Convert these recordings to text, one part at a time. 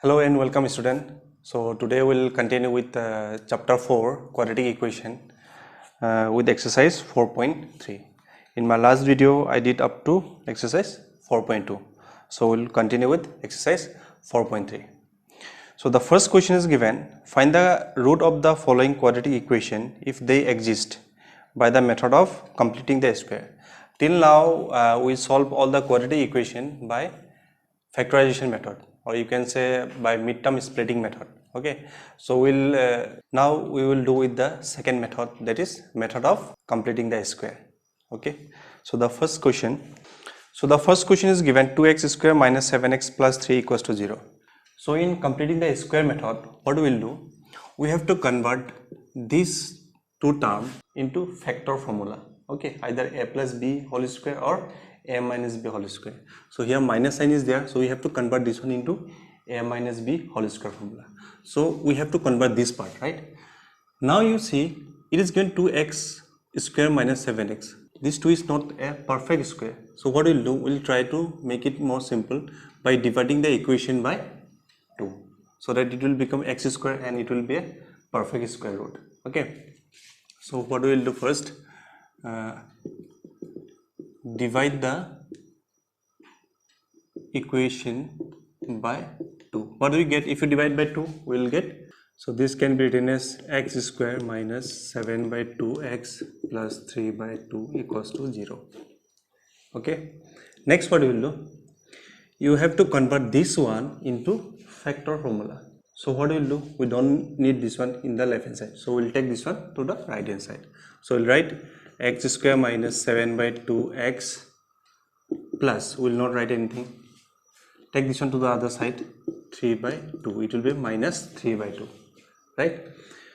Hello and welcome student. So today we'll continue with chapter 4 quadratic equation with exercise 4.3. In my last video I did up to exercise 4.2. So we'll continue with exercise 4.3. So the first question is given, find the root of the following quadratic equation if they exist by the method of completing the square. Till now we solve all the quadratic equation by factorization method, or you can say by midterm splitting method. Okay, so now we will do with the second method, that is method of completing the square. Okay, so the first question is given 2x square minus 7x plus 3 equals to 0. So in completing the square method, what we will do, we have to convert these two terms into factor formula. Okay, either a plus b whole square or a minus b whole square. So here minus sign is there, so we have to convert this one into a minus b whole square formula. So we have to convert this part, right? Now you see it is given 2x square minus 7x. This 2 is not a perfect square. So what we'll do, we'll try to make it more simple by dividing the equation by 2, so that it will become x square and it will be a perfect square root. Okay, so what we will do first, divide the equation by 2. What do we get if you divide by 2? We will get, so this can be written as x square minus 7 by 2x plus 3 by 2 equals to 0. Okay, next what we will do, you have to convert this one into factor formula. So what we will do, we don't need this one in the left hand side, so we will take this one to the right hand side. So we will write x square minus 7 by 2x plus, we will not write anything, take this one to the other side, 3 by 2, it will be minus 3 by 2, right?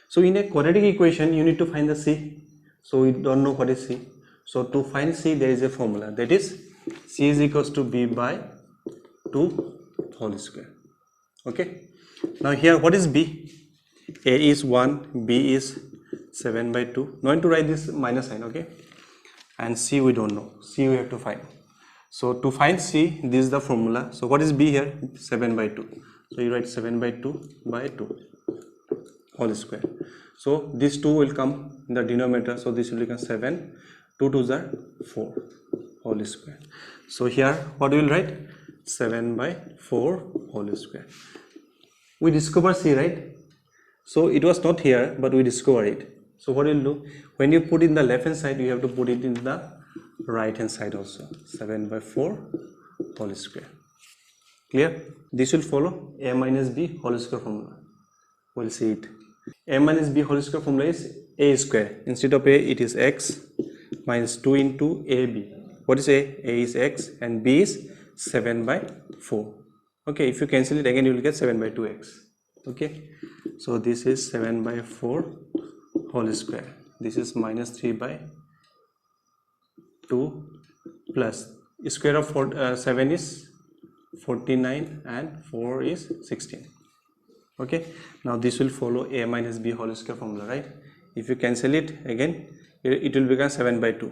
So in a quadratic equation you need to find the c, so we don't know what is c. So to find c there is a formula, that is c is equals to b by 2 whole square. Okay, now here what is b? A is 1, b is 7 by 2, not to write this minus sign. Okay, and c we don't know, c we have to find. So to find c, this is the formula. So what is b here? 7 by 2, so you write 7 by 2 by 2 whole square. So this 2 will come in the denominator, so this will become 7, 2 2s are 4 whole square. So here what we will write? 7 by 4 whole square. We discover c, right? So it was not here, but we discover it. So what we will do, when you put in the left hand side, you have to put it in the right hand side also. 7 by 4 whole square. Clear? This will follow a minus b whole square formula. We'll see it. A minus b whole square formula is a square. Instead of a, it is x minus 2 into ab. What is a? A is x and b is 7 by 4. Okay, if you cancel it again, you will get 7 by 2x. Okay, so this is 7 by 4 whole square. This is minus 3 by 2 plus square of 7 is 49 and 4 is 16. Okay, now this will follow a minus b whole square formula, right? If you cancel it again, it will become 7 by 2.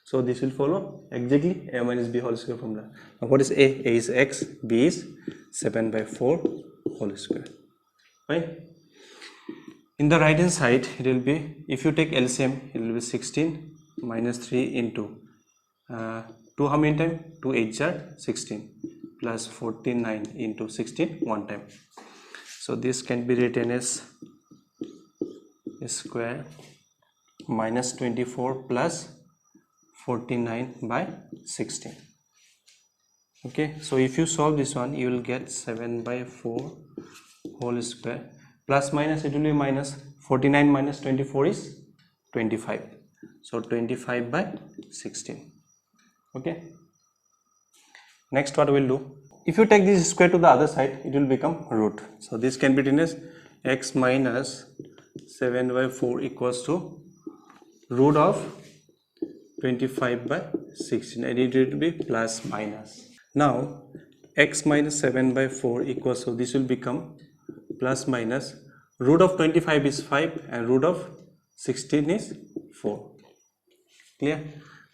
So this will follow exactly a minus b whole square formula. Now what is a? A is x, b is 7 by 4 whole square, right? In the right hand side, it will be, if you take LCM, it will be 16 minus 3 into 2 how many time? 2 8 are 16 plus 49 into 16 one time. So this can be written as square minus 24 plus 49 by 16. Okay, so if you solve this one, you will get 7 by 4 whole square plus minus, it will be minus 49 minus 24 is 25, so 25 by 16. Okay, next what we will do, if you take this square to the other side, it will become root. So this can be written as x minus 7 by 4 equals to root of 25 by 16, and it will be plus minus. Now x minus 7 by 4 equals to, this will become plus minus, root of 25 is 5 and root of 16 is 4. Clear?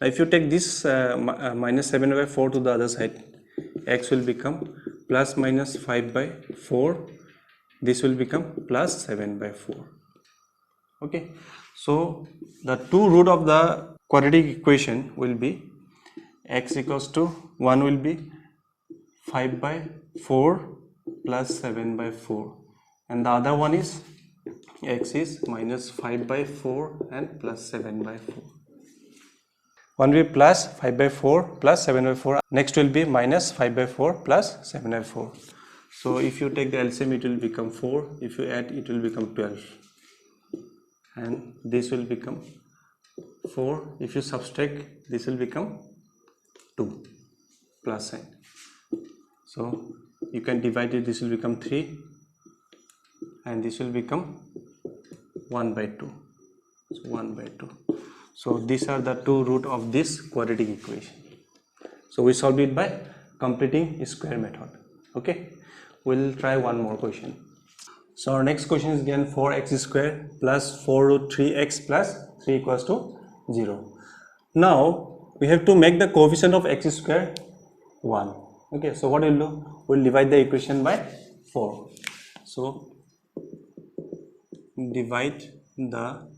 Now if you take this minus 7 by 4 to the other side, x will become plus minus 5 by 4, this will become plus 7 by 4. Okay, so the two root of the quadratic equation will be x equals to 1 will be 5 by 4 plus 7 by 4, and the other one is x is minus 5 by 4 and plus 7 by 4. One will be plus 5 by 4 plus 7 by 4. Next will be minus 5 by 4 plus 7 by 4. So if you take the LCM, it will become 4. If you add, it will become 12. And this will become 4. If you subtract, this will become 2 plus sign. So you can divide it, this will become 3. And this will become 1 by 2. So 1 by 2. So these are the two root of this quadratic equation. So we solved it by completing square method. Okay, we'll try one more question. So our next question is again 4x square plus 4 root 3x plus 3 equals to 0. Now we have to make the coefficient of x square 1. Okay, so what we'll do? We'll divide the equation by 4. So divide the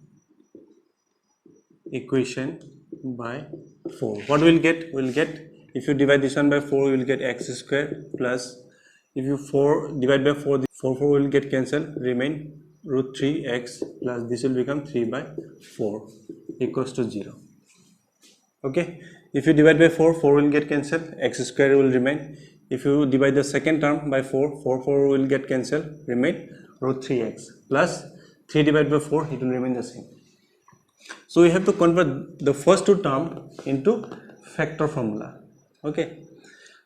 equation by 4. What we'll get? We'll get, if you divide this one by 4, you will get x square plus, if you divide by 4, 4 will get cancelled, remain root 3x plus this will become 3 by 4 equals to 0. Okay, if you divide by 4, 4 will get cancelled, x square will remain. If you divide the second term by 4, 4 will get cancelled, remain root 3x plus 3 divided by 4, it will remain the same. So we have to convert the first two terms into factor formula. Okay,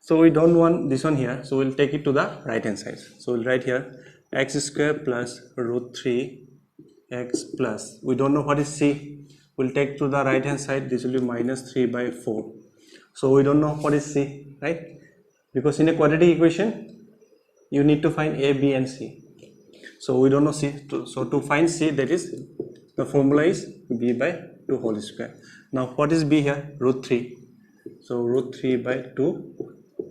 so we don't want this one here, so we'll take it to the right hand side. So we'll write here x square plus root 3x plus, we don't know what is c, we'll take to the right hand side, this will be minus 3 by 4. So we don't know what is c, right? Because in a quadratic equation you need to find a, b and c. So we don't know c, so to find c, that is the formula is b by 2 whole square. Now what is b here? Root 3. So root 3 by 2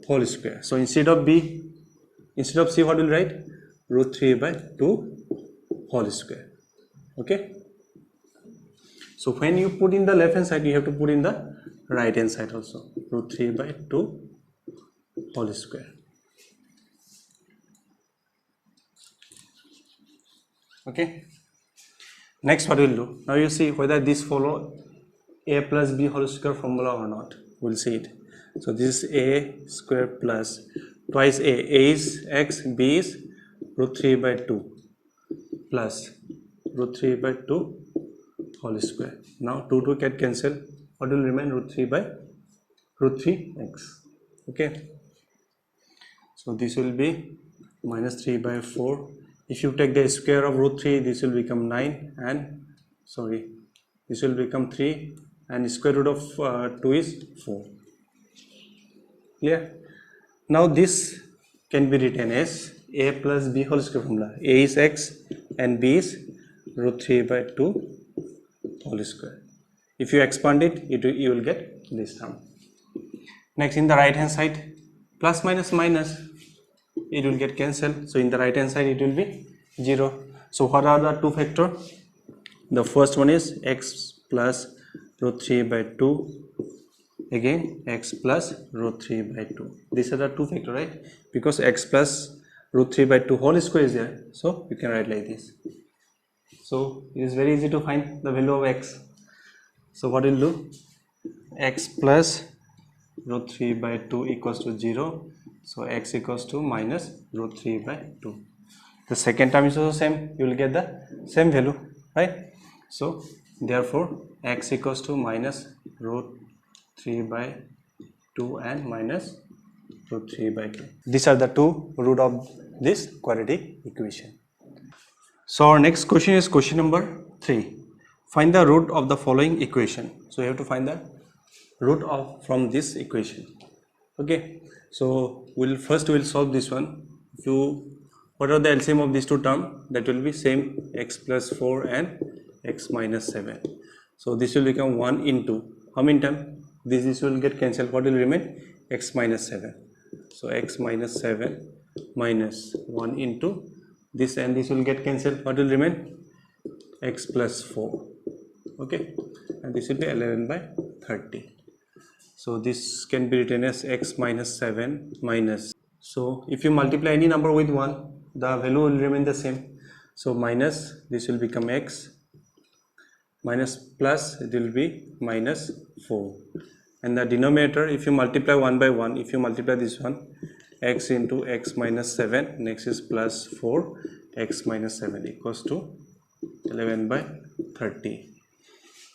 whole square. So instead of c, what will write? Root 3 by 2 whole square. Okay. So when you put in the left hand side, you have to put in the right hand side also. Root 3 by 2 whole square. Okay. Next, what we'll do? Now you see whether this follow a plus b whole square formula or not. We'll see it. So this is a square plus twice a is x, b is root 3 by 2 plus root 3 by 2 whole square. Now 2 get cancelled. What will remain? Root 3 by root 3x. Okay. So this will be minus 3 by 4. If you take the square of root 3, this will become 9 and this will become 3 and square root of 2 is 4. Clear? Now this can be written as a plus b whole square formula. A is x and b is root 3 by 2 whole square. If you expand it, you will get this term. Next, in the right hand side, plus minus minus, it will get cancelled. So in the right hand side, it will be 0. So what are the two factors? The first one is x plus root 3 by 2. Again, x plus root 3 by 2. These are the two factors, right? Because x plus root 3 by 2 whole square is there. So you can write like this. So it is very easy to find the value of x. So what we'll do? X plus root 3 by 2 equals to 0. So x equals to minus root 3 by 2. The second term is also same. You will get the same value, right? So therefore x equals to minus root 3 by 2 and minus root 3 by 2. These are the two root of this quadratic equation. So our next question is question number 3. Find the root of the following equation. So you have to find the root of from this equation. Okay. So we'll solve this one. What are the LCM of these two terms? That will be same, x plus 4 and x minus 7. So this will become 1 into how many times? This will get cancelled. What will remain? X minus 7. So x minus 7 minus 1 into this, and this will get cancelled. What will remain? X plus 4. Okay, and this will be 11 by 30. So this can be written as x minus 7 minus. So if you multiply any number with 1, the value will remain the same. So minus, this will become x, minus plus, it will be minus 4. And the denominator, if you multiply 1 by 1, if you multiply this one, x into x minus 7, next is plus 4, x minus 7 equals to 11 by 30.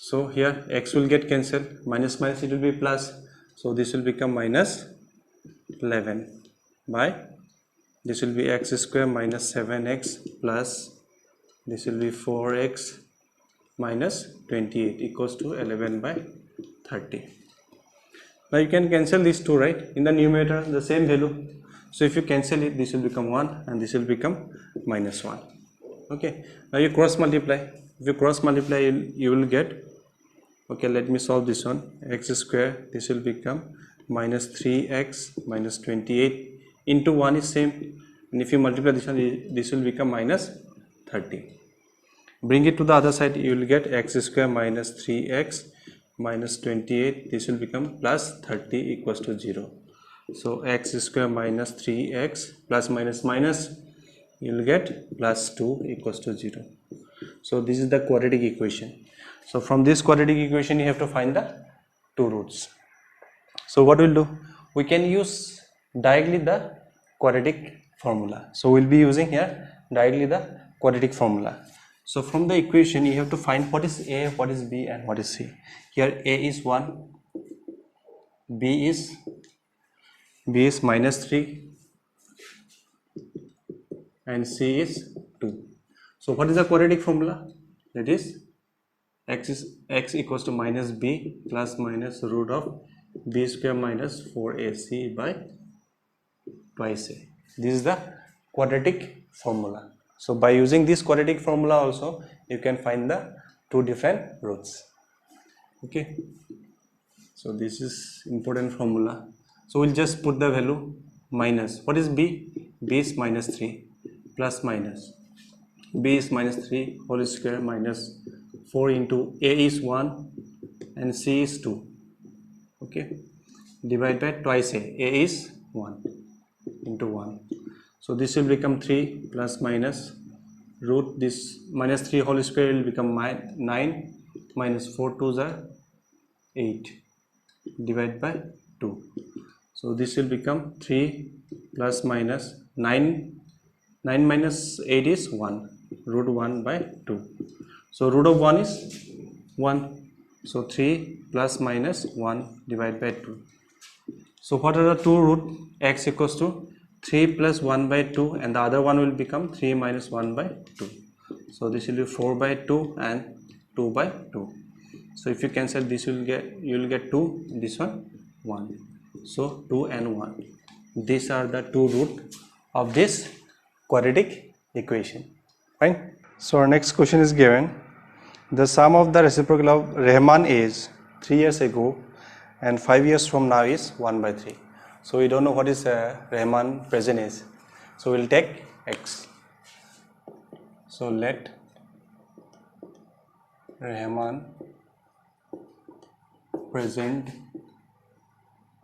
So here x will get cancelled, minus minus it will be plus, so this will become minus 11 by, this will be x square minus 7x plus, this will be 4x minus 28 equals to 11 by 30. Now you can cancel these two, right? In the numerator the same value, so if you cancel it, this will become 1 and this will become minus 1. Okay, now you cross multiply. If you cross multiply, you will get, okay, let me solve this one. X square, this will become minus 3x minus 28 into 1 is same, and if you multiply this one, this will become minus 30. Bring it to the other side, you will get x square minus 3x minus 28, this will become plus 30 equals to 0. So x square minus 3x plus minus minus, you will get plus 2 equals to 0. So this is the quadratic equation. So from this quadratic equation you have to find the two roots. So what we'll do, we can use directly the quadratic formula. So we'll be using here directly the quadratic formula. So from the equation you have to find what is a, what is b, and what is c. Here a is 1, b is minus 3, and c is 2. So what is the quadratic formula? That is x equals to minus b plus minus root of b square minus 4ac by twice a. This is the quadratic formula. So by using this quadratic formula also you can find the two different roots. Okay, so this is important formula. So we'll just put the value minus. What is b? b is minus 3 plus minus, b is minus 3 whole square minus 4 into a is 1 and c is 2. Okay, divide by twice a is 1 into 1. So this will become 3 plus minus root this minus 3 whole square will become 9 minus 4 2s are 8, divide by 2. So this will become 3 plus minus 9 minus 8 is 1, root 1 by 2. So root of 1 is 1. So 3 plus minus 1 divided by 2. So what are the two root? X equals to 3 plus 1 by 2, and the other one will become 3 minus 1 by 2. So this will be 4 by 2 and 2 by 2. So if you cancel this, you will get 2, this one 1. So 2 and 1. These are the two root of this quadratic equation. Fine. So our next question is given. The sum of the reciprocal of Rahman age 3 years ago and 5 years from now is 1 by 3. So we don't know what is Rahman present age. So we'll take x. So let Rahman present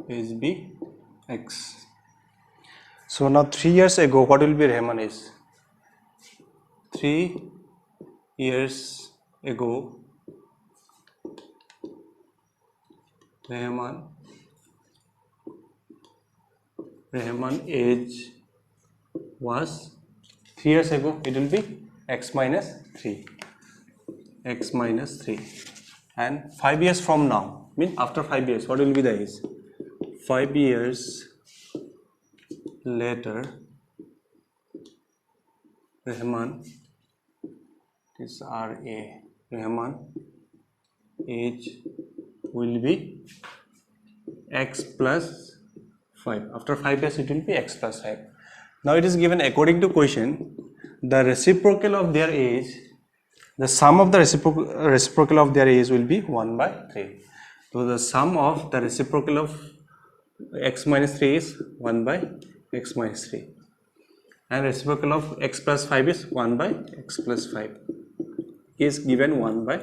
age be x. So now 3 years ago, what will be Rahman age? 3 years ago, Rahman age was 3 years ago, it will be x minus 3. X minus 3. And 5 years from now, mean after 5 years, what will be the age? 5 years later, Rahman is RA. Rahman age will be x plus 5. After 5 years, it will be x plus 5. Now it is given according to question, the reciprocal of their age, the sum of the reciprocal of their age will be 1 by 3. So the sum of the reciprocal of x minus 3 is 1 by x minus 3, and reciprocal of x plus 5 is 1 by x plus 5 is given 1 by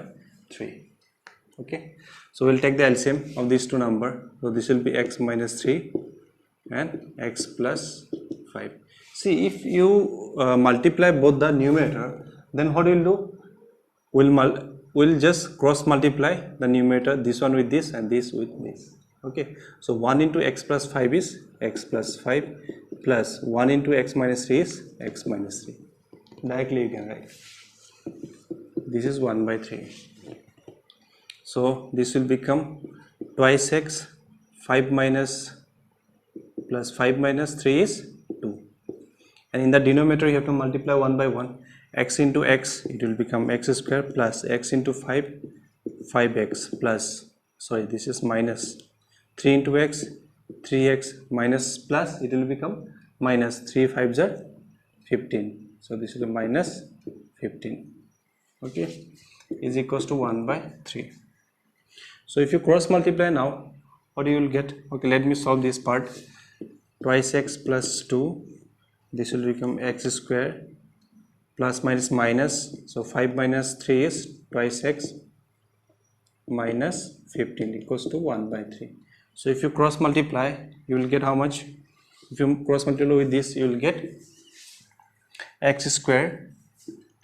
3. Okay, so we'll take the LCM of these two numbers. So this will be x minus 3 and x plus 5. See, if you multiply both the numerator, then what we'll do, we'll just cross multiply the numerator, this one with this and this with this. Okay, so 1 into x plus 5 is x plus 5 plus 1 into x minus 3 is x minus 3. Directly you can write this is 1 by 3. So this will become twice x, 5 minus plus 5 minus 3 is 2, and in the denominator you have to multiply 1 by 1. X into x, it will become x square plus x into 5, 5x plus, sorry, this is minus 3 into x, 3x minus plus, it will become minus 3 5s are 15. So this will be minus 15. Okay, is equals to 1 by 3. So if you cross multiply now, what you will get? Okay, let me solve this part. Twice x plus 2, this will become x square plus minus minus, so 5 minus 3 is twice x minus 15 equals to 1 by 3. So if you cross multiply, you will get how much? If you cross multiply with this, you will get x square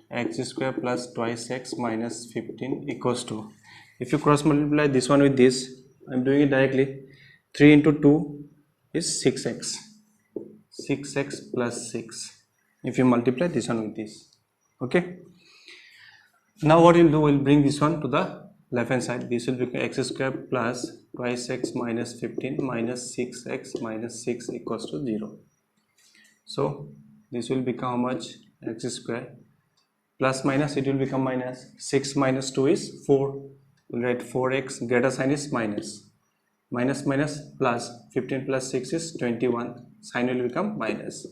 plus twice x minus 15 equals to, if you cross multiply this one with this, I am doing it directly, 3 into 2 is 6x plus 6, if you multiply this one with this. Okay, now what we'll do, we'll bring this one to the left hand side. This will become x square plus twice x minus 15 minus 6x minus 6 equals to 0. So this will become how much? X square plus minus, it will become minus. 6 minus 2 is 4. We'll write 4x, greater sign is minus. Minus minus plus, 15 plus 6 is 21. Sign will become minus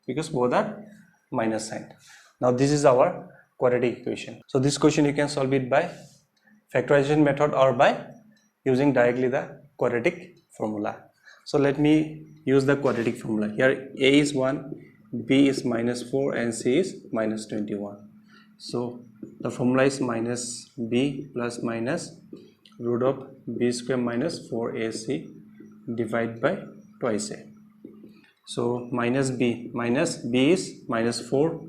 because both are minus sign. Now this is our quadratic equation. So this question you can solve it by factorization method or by using directly the quadratic formula. So let me use the quadratic formula. Here a is 1, b is minus 4 and c is minus 21. So the formula is minus b plus minus root of b square minus 4ac divided by twice a. So minus b is minus 4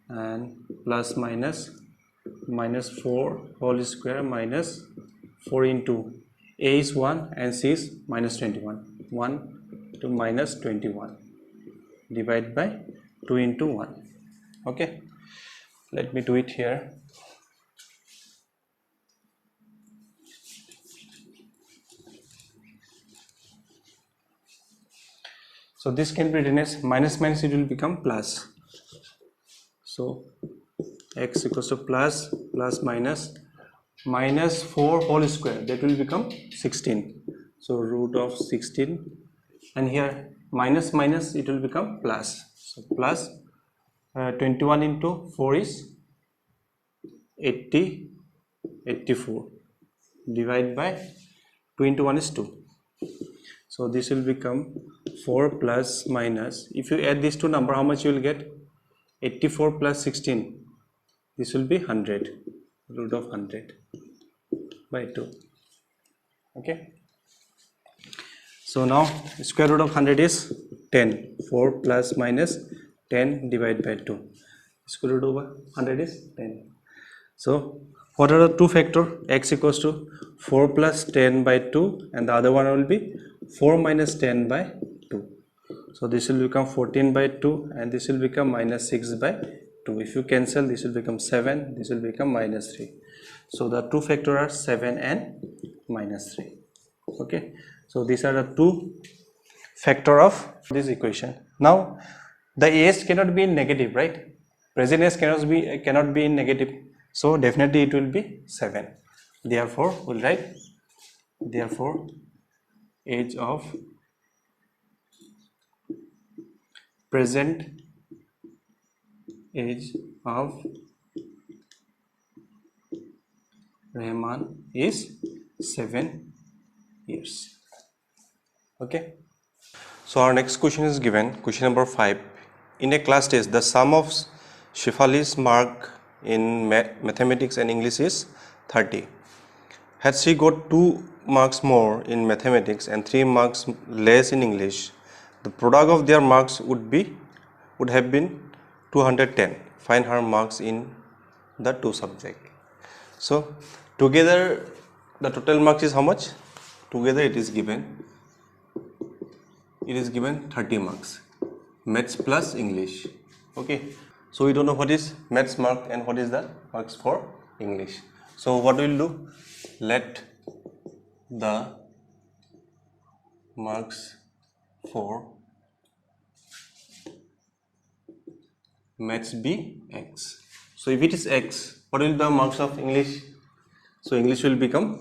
and plus minus 4 whole square minus 4 into a is 1 and c is minus 21. 1 to minus 21 divided by 2 into 1. Okay, let me do it here. So this can be written as minus minus, it will become plus. So x equals to plus minus 4 whole square, that will become 16. So root of 16, and here minus minus, it will become plus. So plus 21 into 4 is 84 divided by 2 into 1 is 2. So this will become 4 plus minus, if you add these two number, how much you will get? 84 plus 16, this will be 100, root of 100 by 2. Okay, so now square root of 100 is 10. 4 plus minus 10 divided by 2, square root over 100 is 10. So what are the two factor? X equals to 4 plus 10 by 2, and the other one will be 4 minus 10 by 2. So this will become 14 by 2 and this will become minus 6 by 2. If you cancel, this will become 7, this will become minus 3. So the two factor are 7 and minus 3. Okay, so these are the two factor of this equation. Now the a's cannot be in negative, right? Present a's cannot be in negative, so definitely it will be 7. Therefore we'll write, therefore age of present age of Rahman is 7 years. Okay. So our next question is given, question number 5. In a class test, the sum of Shefali's mark in mathematics and English is 30. Had she got 2 marks more in mathematics and 3 marks less in English, the product of their marks would have been 210. Find her marks in the 2 subjects. So together the total marks is how much? Together it is given 30 marks, maths plus English. Okay, so we don't know what is maths mark and what is the marks for English. So what we will do, let the marks for maths be X. So if it is X, what will the marks of English? So English will become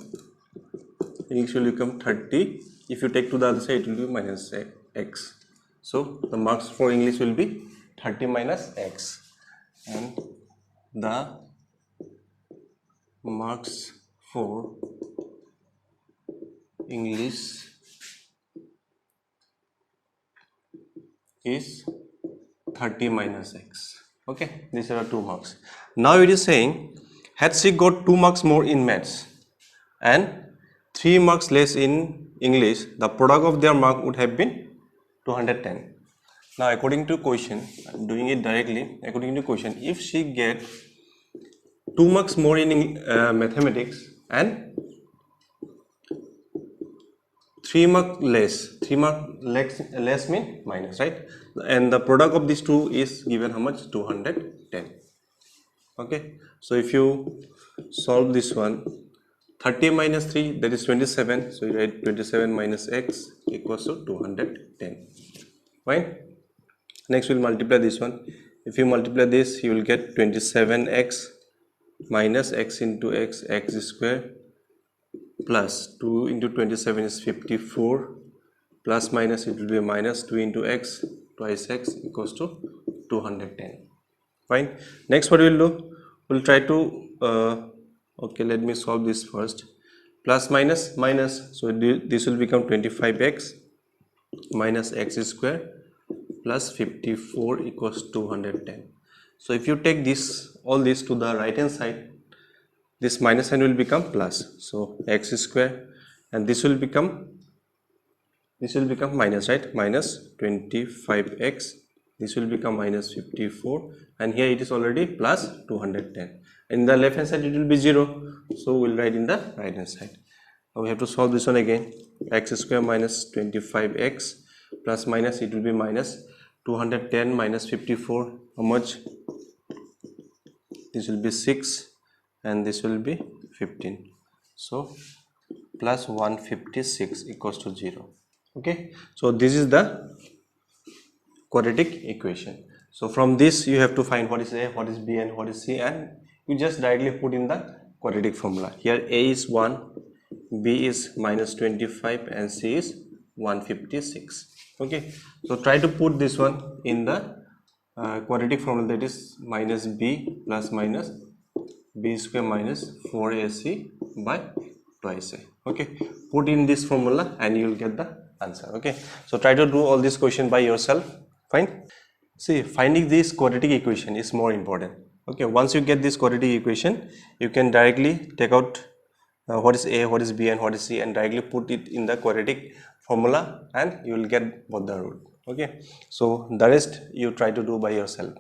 30. If you take to the other side, it will be minus X. So the marks for English will be 30 minus X, and the marks for English is 30 minus X. Okay, these are 2 marks. Now it is saying, had she got 2 marks more in maths and 3 marks less in English, the product of their mark would have been 210. Now according to question, I'm doing it directly. According to question, if she get 2 marks more in mathematics and 3 mark less mean minus, right? And the product of these two is given how much? 210. Okay, so if you solve this one, 30 minus 3, that is 27. So you write 27 minus X equals to 210. Fine. Next we'll multiply this one. If you multiply this, you will get 27x minus x into x square, plus 2 into 27 is 54, plus minus it will be minus 2 into x twice x equals to 210. Fine. Next what we will do, we'll try to okay, let me solve this first. Plus minus minus, so this will become 25x minus x square plus 54 equals 210. So if you take all this to the right hand side, this minus sign will become plus, so x square, and this will become minus, right? Minus 25x, this will become minus 54, and here it is already plus 210. In the left hand side it will be 0, so we'll write in the right hand side. Now we have to solve this one again. X square minus 25x plus minus, it will be minus 210 minus 54, how much? This will be 6 and this will be 15, so plus 156 equals to 0. Okay, so this is the quadratic equation. So from this you have to find what is A, what is B, and what is C, and you just directly put in the quadratic formula. Here A is 1, B is minus 25, and C is 156. Okay, so try to put this one in the quadratic formula, that is minus B plus minus B square minus 4AC by twice A. Okay, put in this formula and you will get the answer. Okay, so try to do all this question by yourself. Fine. See, finding this quadratic equation is more important. Okay, once you get this quadratic equation, you can directly take out what is A, what is B, and what is C, and directly put it in the quadratic formula, and you will get both the root. Okay, so the rest you try to do by yourself.